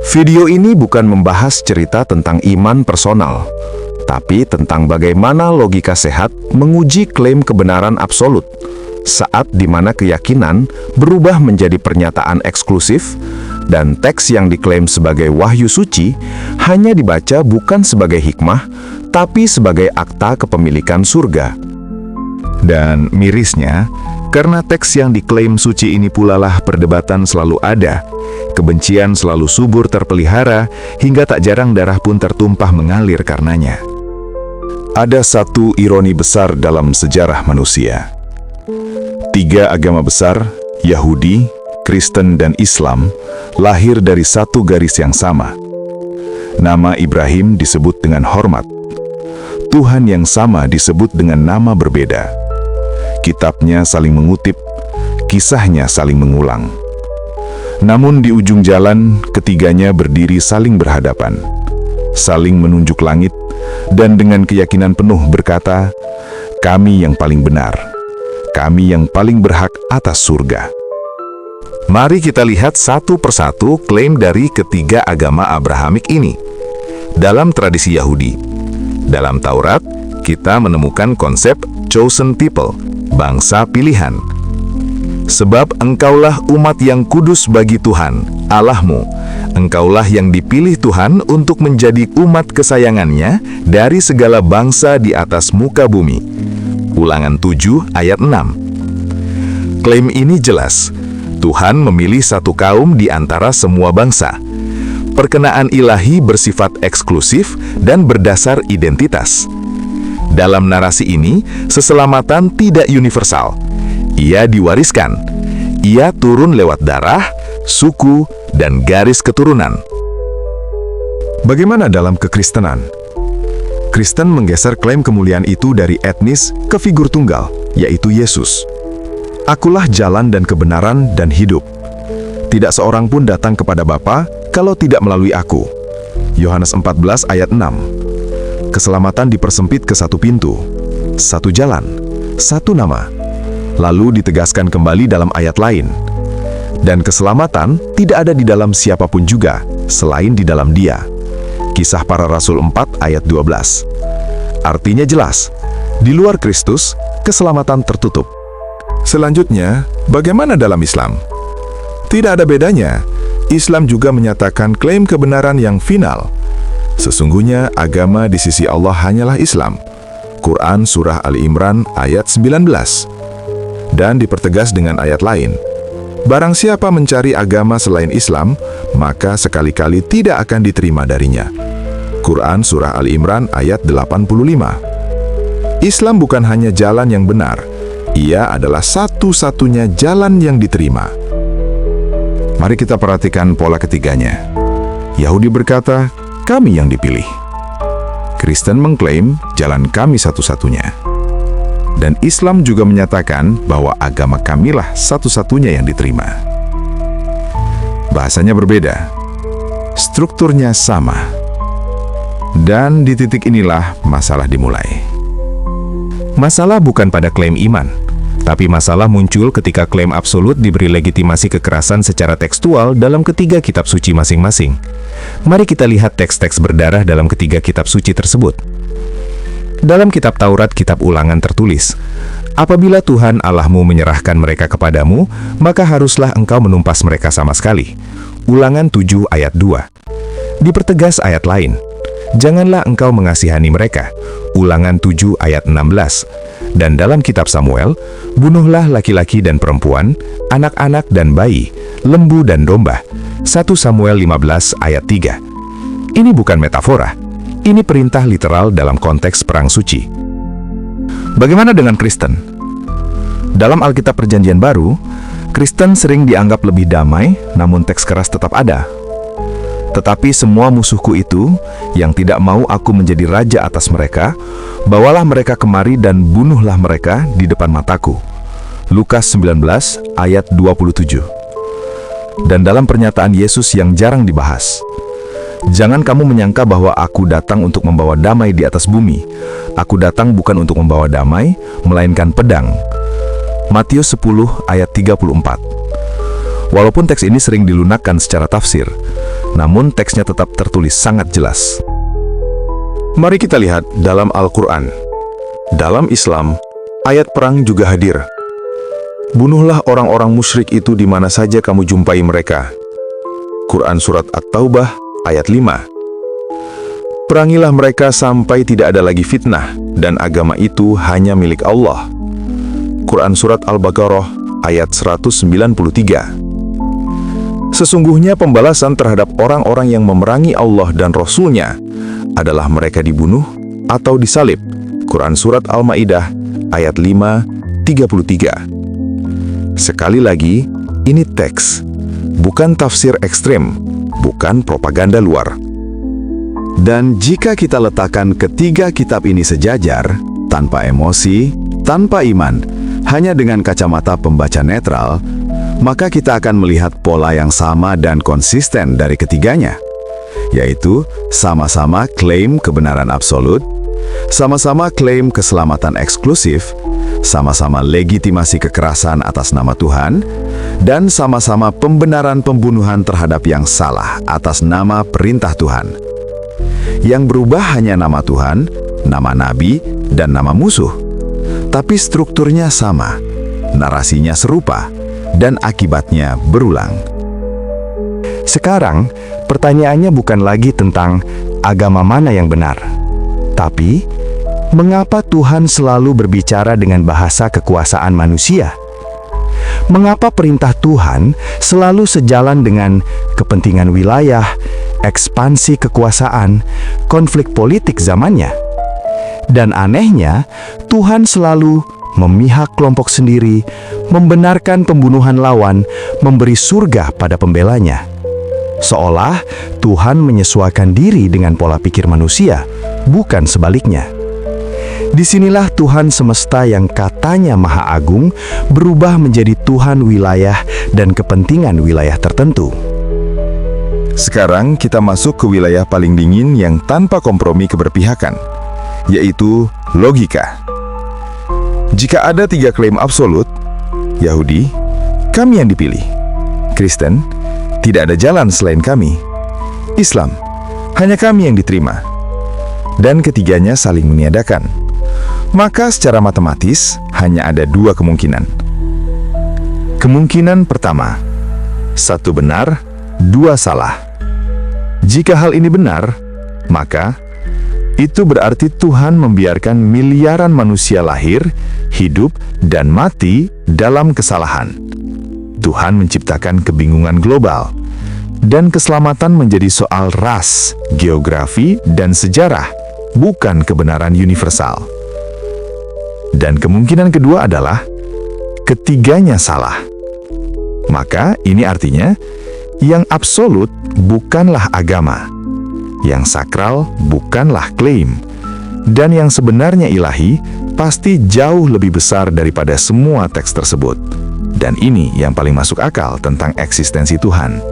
Video ini bukan membahas cerita tentang iman personal, tapi tentang bagaimana logika sehat menguji klaim kebenaran absolut saat dimana keyakinan berubah menjadi pernyataan eksklusif dan teks yang diklaim sebagai wahyu suci hanya dibaca bukan sebagai hikmah, tapi sebagai akta kepemilikan surga. Dan mirisnya, karena teks yang diklaim suci ini pula lah perdebatan selalu ada, kebencian selalu subur terpelihara, hingga tak jarang darah pun tertumpah mengalir karenanya. Ada satu ironi besar dalam sejarah manusia. 3 agama besar, Yahudi, Kristen, dan Islam, lahir dari satu garis yang sama. Nama Ibrahim disebut dengan hormat. Tuhan yang sama disebut dengan nama berbeda. Kitabnya saling mengutip, kisahnya saling mengulang. Namun di ujung jalan, ketiganya berdiri saling berhadapan, saling menunjuk langit, dan dengan keyakinan penuh berkata, "Kami yang paling benar, kami yang paling berhak atas surga." Mari kita lihat satu persatu klaim dari ketiga agama Abrahamik ini. Dalam tradisi Yahudi, dalam Taurat, kita menemukan konsep chosen people, bangsa pilihan. Sebab engkaulah umat yang kudus bagi Tuhan, Allahmu. Engkaulah yang dipilih Tuhan untuk menjadi umat kesayangannya dari segala bangsa di atas muka bumi. Ulangan 7 ayat 6. Klaim ini jelas, Tuhan memilih satu kaum di antara semua bangsa. Perkenaan ilahi bersifat eksklusif dan berdasar identitas. Dalam narasi ini, keselamatan tidak universal. Ia diwariskan. Ia turun lewat darah, suku, dan garis keturunan. Bagaimana dalam kekristenan? Kristen menggeser klaim kemuliaan itu dari etnis ke figur tunggal, yaitu Yesus. Akulah jalan dan kebenaran dan hidup. Tidak seorang pun datang kepada Bapa kalau tidak melalui aku. Yohanes 14 ayat 6. Keselamatan dipersempit ke satu pintu, satu jalan, satu nama. Lalu ditegaskan kembali dalam ayat lain. Dan keselamatan tidak ada di dalam siapapun juga, selain di dalam Dia. Kisah Para Rasul 4 ayat 12. Artinya jelas, di luar Kristus, keselamatan tertutup. Selanjutnya, bagaimana dalam Islam? Tidak ada bedanya. Islam juga menyatakan klaim kebenaran yang final. Sesungguhnya agama di sisi Allah hanyalah Islam. Quran Surah Ali Imran ayat 19. Dan dipertegas dengan ayat lain. Barang siapa mencari agama selain Islam, maka sekali-kali tidak akan diterima darinya. Quran Surah Ali Imran ayat 85. Islam bukan hanya jalan yang benar, ia adalah satu-satunya jalan yang diterima. Mari kita perhatikan pola ketiganya. Yahudi berkata, "Kami yang dipilih." Kristen mengklaim jalan kami satu-satunya. Dan Islam juga menyatakan bahwa agama kamilah satu-satunya yang diterima. Bahasanya berbeda, strukturnya sama. Dan di titik inilah masalah dimulai. Masalah bukan pada klaim iman, tapi masalah muncul ketika klaim absolut diberi legitimasi kekerasan secara tekstual dalam ketiga kitab suci masing-masing. Mari kita lihat teks-teks berdarah dalam ketiga kitab suci tersebut. Dalam kitab Taurat, kitab Ulangan tertulis, "Apabila Tuhan Allahmu menyerahkan mereka kepadamu, maka haruslah engkau menumpas mereka sama sekali." Ulangan 7 ayat 2. Dipertegas ayat lain, "Janganlah engkau mengasihani mereka." Ulangan 7 ayat 16. Dan dalam kitab Samuel, "Bunuhlah laki-laki dan perempuan, anak-anak dan bayi, lembu dan domba." 1 Samuel 15 ayat 3. Ini bukan metafora. Ini perintah literal dalam konteks perang suci. Bagaimana dengan Kristen? Dalam Alkitab Perjanjian Baru, Kristen sering dianggap lebih damai, namun teks keras tetap ada. "Tetapi semua musuhku itu, yang tidak mau aku menjadi raja atas mereka, bawalah mereka kemari dan bunuhlah mereka di depan mataku." Lukas 19 ayat 27. Dan dalam pernyataan Yesus yang jarang dibahas, "Jangan kamu menyangka bahwa aku datang untuk membawa damai di atas bumi. Aku datang bukan untuk membawa damai, melainkan pedang." Matius 10 ayat 34. Walaupun teks ini sering dilunakkan secara tafsir, namun teksnya tetap tertulis sangat jelas. Mari kita lihat dalam Al-Quran. Dalam Islam, ayat perang juga hadir. Bunuhlah orang-orang musyrik itu di mana saja kamu jumpai mereka. Quran Surat At-Taubah ayat 5. Perangilah mereka sampai tidak ada lagi fitnah, dan agama itu hanya milik Allah. Quran Surat Al-Baqarah ayat 193. Sesungguhnya pembalasan terhadap orang-orang yang memerangi Allah dan Rasul-Nya adalah mereka dibunuh atau disalib. Quran Surat Al-Ma'idah ayat 5:33. Sekali lagi, ini teks, bukan tafsir ekstrem, bukan propaganda luar. Dan jika kita letakkan ketiga kitab ini sejajar, tanpa emosi, tanpa iman, hanya dengan kacamata pembaca netral, maka kita akan melihat pola yang sama dan konsisten dari ketiganya, yaitu sama-sama klaim kebenaran absolut, sama-sama klaim keselamatan eksklusif, sama-sama legitimasi kekerasan atas nama Tuhan, dan sama-sama pembenaran pembunuhan terhadap yang salah atas nama perintah Tuhan. Yang berubah hanya nama Tuhan, nama Nabi, dan nama musuh. Tapi strukturnya sama, narasinya serupa, dan akibatnya berulang. Sekarang, pertanyaannya bukan lagi tentang agama mana yang benar, tapi mengapa Tuhan selalu berbicara dengan bahasa kekuasaan manusia? Mengapa perintah Tuhan selalu sejalan dengan kepentingan wilayah, ekspansi kekuasaan, konflik politik zamannya? Dan anehnya, Tuhan selalu memihak kelompok sendiri, membenarkan pembunuhan lawan, memberi surga pada pembelanya. Seolah Tuhan menyesuaikan diri dengan pola pikir manusia, bukan sebaliknya. Disinilah Tuhan semesta yang katanya Maha Agung berubah menjadi Tuhan wilayah dan kepentingan wilayah tertentu. Sekarang kita masuk ke wilayah paling dingin yang tanpa kompromi keberpihakan, yaitu logika. Jika ada 3 klaim absolut, Yahudi, kami yang dipilih. Kristen, tidak ada jalan selain kami. Islam, hanya kami yang diterima. Dan ketiganya saling meniadakan. Maka secara matematis, hanya ada 2 kemungkinan. Kemungkinan pertama, 1 benar, 2 salah. Jika hal ini benar, maka itu berarti Tuhan membiarkan miliaran manusia lahir, hidup, dan mati dalam kesalahan. Tuhan menciptakan kebingungan global, dan keselamatan menjadi soal ras, geografi, dan sejarah, bukan kebenaran universal. Dan kemungkinan kedua adalah ketiganya salah. Maka ini artinya yang absolut bukanlah agama, yang sakral bukanlah klaim, dan yang sebenarnya ilahi pasti jauh lebih besar daripada semua teks tersebut. Dan ini yang paling masuk akal tentang eksistensi Tuhan.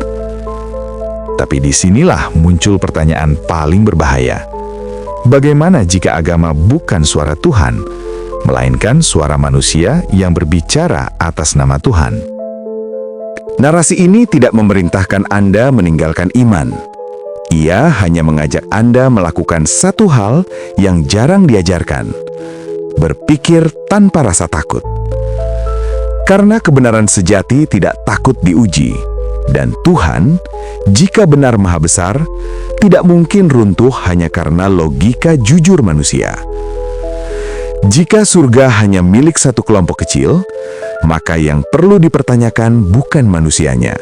Tapi disinilah muncul pertanyaan paling berbahaya. Bagaimana jika agama bukan suara Tuhan, melainkan suara manusia yang berbicara atas nama Tuhan? Narasi ini tidak memerintahkan Anda meninggalkan iman. Ia hanya mengajak Anda melakukan satu hal yang jarang diajarkan: berpikir tanpa rasa takut. Karena kebenaran sejati tidak takut diuji, dan Tuhan, jika benar Maha Besar, tidak mungkin runtuh hanya karena logika jujur manusia. Jika surga hanya milik satu kelompok kecil, maka yang perlu dipertanyakan bukan manusianya,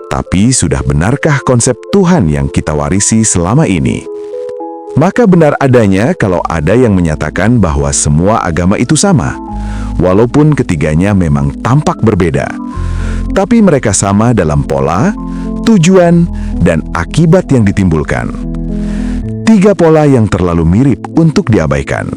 tapi sudah benarkah konsep Tuhan yang kita warisi selama ini? Maka benar adanya kalau ada yang menyatakan bahwa semua agama itu sama, walaupun ketiganya memang tampak berbeda. Tapi mereka sama dalam pola, tujuan, dan akibat yang ditimbulkan. 3 pola yang terlalu mirip untuk diabaikan.